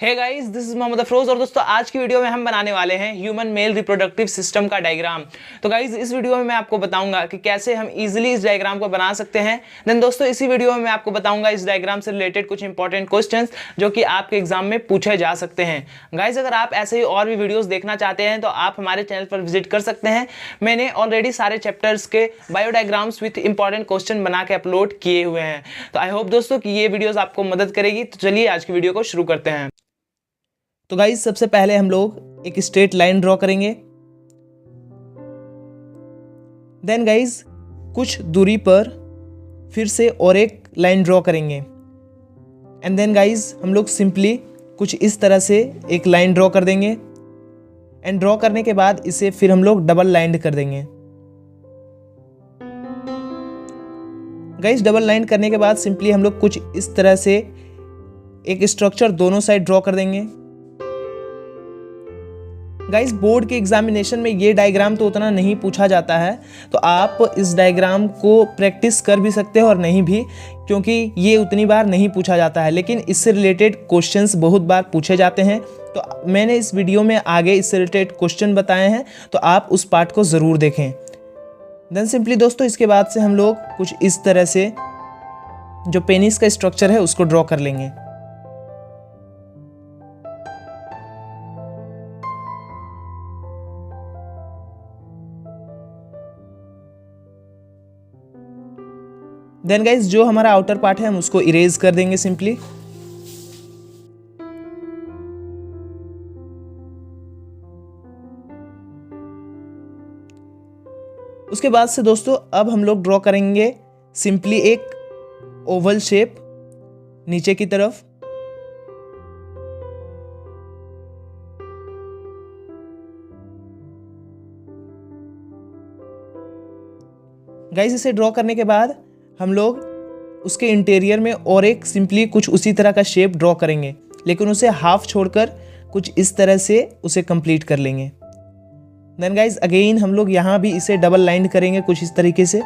Hey guys, this is Mohammad Afroz और दोस्तों आज की वीडियो में हम बनाने वाले हैं ह्यूमन मेल रिप्रोडक्टिव सिस्टम का डायग्राम। तो गाइस इस वीडियो में मैं आपको बताऊंगा कि कैसे हम इजीली इस डायग्राम को बना सकते हैं। देन दोस्तों इसी वीडियो में मैं आपको बताऊंगा इस डायग्राम से रिलेटेड कुछ इंपॉर्टेंट क्वेश्चंस जो कि आपके एग्जाम में पूछे जा सकते हैं। गाइस अगर आप ऐसे ही और भी वीडियोज देखना चाहते हैं तो आप हमारे चैनल पर विजिट कर सकते हैं। मैंने ऑलरेडी सारे चैप्टर्स के बायोडायग्राम्स विथ इंपॉर्टेंट क्वेश्चन बना के अपलोड किए हुए हैं। तो आई होप दोस्तों कि ये वीडियोज आपको मदद करेगी। तो चलिए आज की वीडियो को शुरू करते हैं। तो गाइस सबसे पहले हम लोग एक स्ट्रेट लाइन ड्रॉ करेंगे। देन गाइस कुछ दूरी पर फिर से और एक लाइन ड्रॉ करेंगे। एंड देन गाइस हम लोग सिंपली कुछ इस तरह से एक लाइन ड्रॉ कर देंगे। एंड ड्रॉ करने के बाद इसे फिर हम लोग डबल लाइन कर देंगे। गाइस डबल लाइन करने के बाद सिंपली हम लोग कुछ इस तरह से एक स्ट्रक्चर दोनों साइड ड्रॉ कर देंगे। गाइस बोर्ड के एग्जामिनेशन में ये डायग्राम तो उतना नहीं पूछा जाता है, तो आप इस डायग्राम को प्रैक्टिस कर भी सकते हो और नहीं भी, क्योंकि ये उतनी बार नहीं पूछा जाता है। लेकिन इससे रिलेटेड क्वेश्चंस बहुत बार पूछे जाते हैं, तो मैंने इस वीडियो में आगे इससे रिलेटेड क्वेश्चन बताए हैं, तो आप उस पार्ट को ज़रूर देखें। देन सिंपली दोस्तों इसके बाद से हम लोग कुछ इस तरह से जो पेनिस का स्ट्रक्चर है उसको ड्रॉ कर लेंगे। देन गाइज जो हमारा आउटर पार्ट है हम उसको इरेज कर देंगे सिंपली। उसके बाद से दोस्तों अब हम लोग ड्रॉ करेंगे सिंपली एक ओवल शेप नीचे की तरफ। गाइज इसे ड्रॉ करने के बाद हम लोग उसके इंटीरियर में और एक सिंपली कुछ उसी तरह का शेप ड्रॉ करेंगे, लेकिन उसे हाफ छोड़कर कुछ इस तरह से उसे कंप्लीट कर लेंगे। देन गाइज अगेन हम लोग यहाँ भी इसे डबल लाइन करेंगे कुछ इस तरीके से।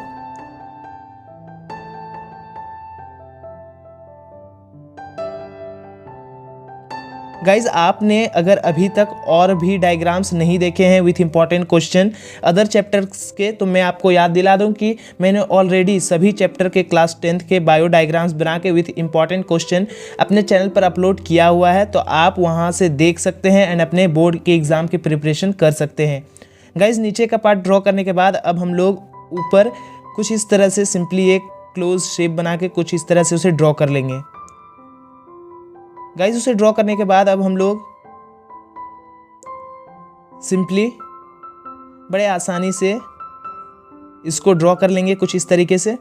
गाइज आपने अगर अभी तक और भी डायग्राम्स नहीं देखे हैं with important question other chapters के, तो मैं आपको याद दिला दूं कि मैंने ऑलरेडी सभी चैप्टर के क्लास 10th के बायो डायग्राम्स बना के विथ इंपॉर्टेंट क्वेश्चन अपने चैनल पर अपलोड किया हुआ है, तो आप वहां से देख सकते हैं एंड अपने बोर्ड के एग्ज़ाम की प्रिपरेशन कर सकते हैं। गाइज नीचे का पार्ट ड्रॉ करने के बाद अब हम लोग ऊपर कुछ इस तरह से सिंपली एक क्लोज शेप बना के कुछ इस तरह से उसे ड्रॉ कर लेंगे। गाइज उसे ड्रॉ करने के बाद अब हम लोग सिंपली बड़े आसानी से इसको ड्रॉ कर लेंगे कुछ इस तरीके से।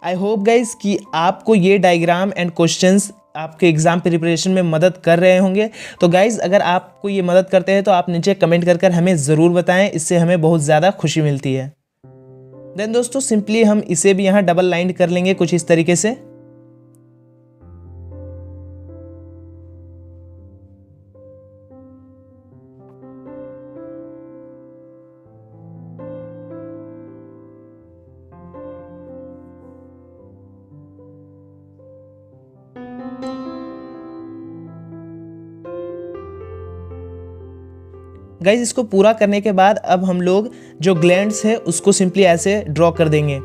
आई होप गाइज कि आपको ये डायग्राम एंड क्वेश्चंस आपके एग्जाम प्रिपरेशन में मदद कर रहे होंगे। तो गाइज अगर आपको ये मदद करते हैं तो आप नीचे कमेंट कर हमें ज़रूर बताएं, इससे हमें बहुत ज़्यादा खुशी मिलती है। देन दोस्तों सिंपली हम इसे भी यहाँ डबल लाइन कर लेंगे कुछ इस तरीके से। गाइज इसको पूरा करने के बाद अब हम लोग जो ग्लैंड्स है उसको सिंपली ऐसे ड्रॉ कर देंगे।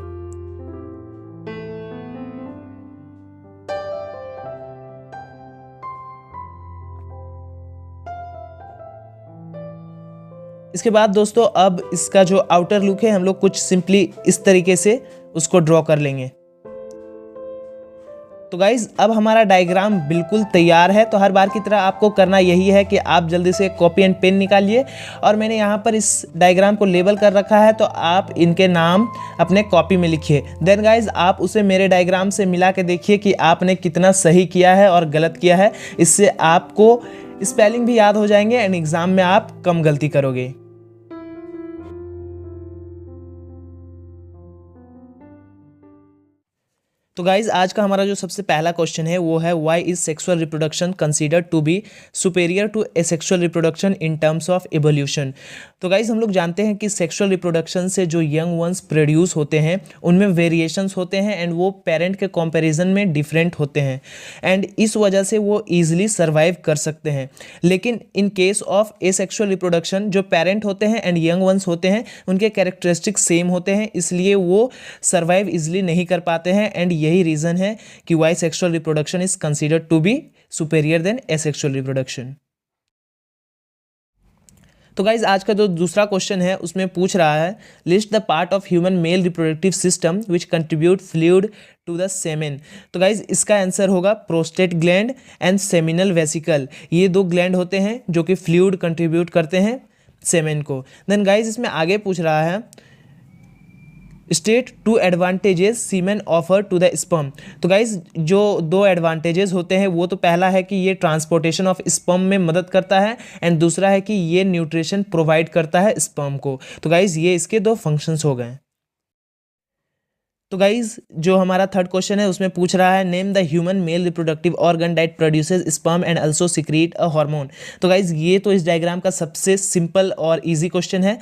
इसके बाद दोस्तों अब इसका जो आउटर लुक है हम लोग कुछ सिंपली इस तरीके से उसको ड्रॉ कर लेंगे। तो गाइज अब हमारा डायग्राम बिल्कुल तैयार है। तो हर बार की तरह आपको करना यही है कि आप जल्दी से कॉपी एंड पेन निकालिए, और मैंने यहाँ पर इस डायग्राम को लेबल कर रखा है, तो आप इनके नाम अपने कॉपी में लिखिए। देन गाइज आप उसे मेरे डायग्राम से मिला के देखिए कि आपने कितना सही किया है और गलत किया है। इससे आपको स्पेलिंग भी याद हो जाएंगे एंड एग्जाम में आप कम गलती करोगे। तो गाइज आज का हमारा जो सबसे पहला क्वेश्चन है वो है why is sexual reproduction considered to be superior to asexual reproduction in terms of evolution. तो गाइज हम लोग जानते हैं कि सेक्सुअल रिप्रोडक्शन से जो यंग वंस प्रोड्यूस होते हैं उनमें वेरिएशंस होते हैं एंड वो पेरेंट के कंपैरिजन में डिफरेंट होते हैं एंड इस वजह से वो ईजिली सर्वाइव कर सकते हैं। लेकिन in case of asexual reproduction जो पेरेंट होते हैं एंड यंग वंस होते हैं उनके कैरेक्टरिस्टिक्स सेम होते हैं, इसलिए वो सर्वाइव ईजिली नहीं कर पाते हैं एंड यही रीजन है कि why sexual reproduction is considered to be superior than asexual reproduction. तो गाइज आज का जो दूसरा क्वेश्चन है उसमें पूछ रहा है list the part of human male reproductive system which contribute fluid to the semen. तो गाइज इसका आंसर होगा prostate gland and seminal vesicle. ये दो ग्लैंड होते हैं जो कि फ्लूइड कंट्रीब्यूट करते हैं सेमेन को। देन गाइज इसमें आगे पूछ रहा है state two advantages semen offer to the sperm. तो गाइज जो दो एडवांटेजेस होते हैं वो तो पहला है कि ये ट्रांसपोर्टेशन ऑफ स्पर्म में मदद करता है एंड दूसरा है कि ये न्यूट्रिशन प्रोवाइड करता है स्पर्म को। तो गाइज ये इसके दो फंक्शंस हो गए। तो गाइज जो हमारा थर्ड क्वेश्चन है उसमें पूछ रहा है name the human male reproductive organ that produces sperm and also secret a hormone. तो गाइज ये तो इस डायग्राम का सबसे सिंपल और इजी क्वेश्चन है।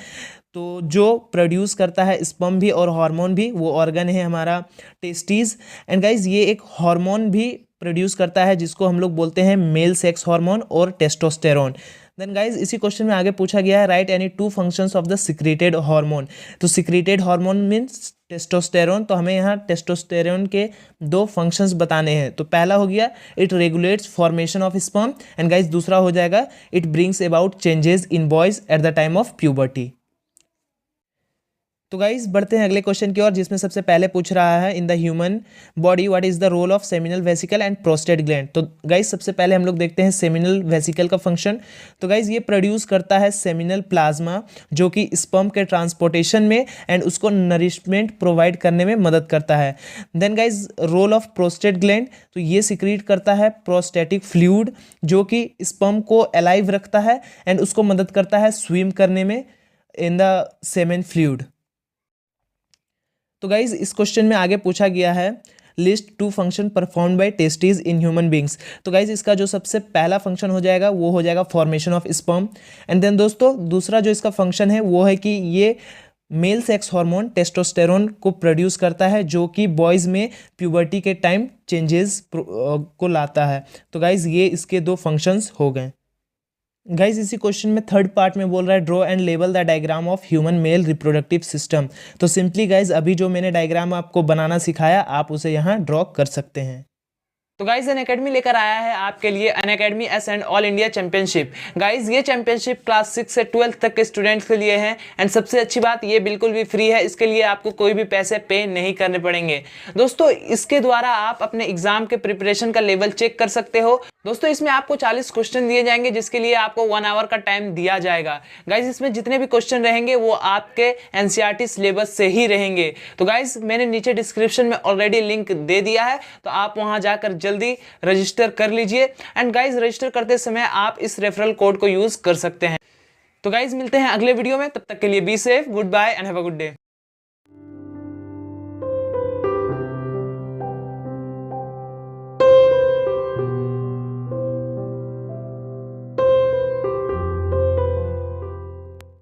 तो जो प्रोड्यूस करता है स्पर्म भी और हार्मोन भी वो ऑर्गन है हमारा टेस्टीज एंड गाइज ये एक हार्मोन भी प्रोड्यूस करता है जिसको हम लोग बोलते हैं मेल सेक्स हार्मोन और टेस्टोस्टेरोन। देन गाइज इसी क्वेश्चन में आगे पूछा गया है right any two functions of the secreted hormone. तो सिक्रेटेड हार्मोन मीन्स टेस्टोस्टेरोन, तो हमें यहाँ टेस्टोस्टेरोन के दो फंक्शंस बताने हैं। तो पहला हो गया it regulates formation of sperm and guys दूसरा हो जाएगा it brings about changes in boys at the time of puberty. तो गाइज बढ़ते हैं अगले क्वेश्चन की ओर जिसमें सबसे पहले पूछ रहा है in the human body what is the role of seminal vesicle and prostate gland. तो गाइज सबसे पहले हम लोग देखते हैं सेमिनल वेसिकल का फंक्शन। तो गाइज ये प्रोड्यूस करता है सेमिनल प्लाज्मा जो कि स्पर्म के ट्रांसपोर्टेशन में एंड उसको नरिशमेंट प्रोवाइड करने में मदद करता है। Then guys role of prostate gland, तो ये सिक्रीट करता है प्रोस्टेटिक फ्लूइड जो कि स्पर्म को अलाइव रखता है एंड उसको मदद करता है स्विम करने में इन द सेमेन फ्लूइड। तो गाइज इस क्वेश्चन में आगे पूछा गया है list two function perform by testes in human beings. तो गाइज इसका जो सबसे पहला फंक्शन हो जाएगा वो हो जाएगा formation of sperm and then दोस्तों दूसरा जो इसका फंक्शन है वो है कि ये मेल सेक्स हार्मोन टेस्टोस्टेरोन को प्रोड्यूस करता है जो कि बॉयज़ में प्यूबर्टी के टाइम चेंजेस को लाता है। तो गाइज ये इसके दो फंक्शंस हो गए। गाइज इसी क्वेश्चन में थर्ड पार्ट में बोल रहा है draw and label the diagram of human male reproductive system. तो सिंपली गाइज अभी जो मैंने डायग्राम आपको बनाना सिखाया आप उसे यहाँ ड्रॉ कर सकते हैं। तो गाइज अनअकैडमी लेकर आया है आपके लिए Unacademy ascend all India championship. Guys ये चैंपियनशिप क्लास 6 से 12th तक के स्टूडेंट्स के लिए है एंड सबसे अच्छी बात ये बिल्कुल भी फ्री है, इसके लिए आपको कोई भी पैसे पे नहीं करने पड़ेंगे। दोस्तों इसके द्वारा आप अपने एग्जाम के प्रिपरेशन का लेवल चेक कर सकते हो। दोस्तों इसमें आपको 40 क्वेश्चन दिए जाएंगे जिसके लिए आपको 1 आवर का टाइम दिया जाएगा। गाइज इसमें जितने भी क्वेश्चन रहेंगे वो आपके NCERT सिलेबस से ही रहेंगे। तो गाइज मैंने नीचे डिस्क्रिप्शन में ऑलरेडी लिंक दे दिया है, तो आप वहां जाकर जल्दी रजिस्टर कर लीजिए एंड गाइज रजिस्टर करते समय आप इस रेफरल कोड को यूज कर सकते हैं। तो गाइज मिलते हैं अगले वीडियो में, तब तक के लिए be safe, good bye and have a good day.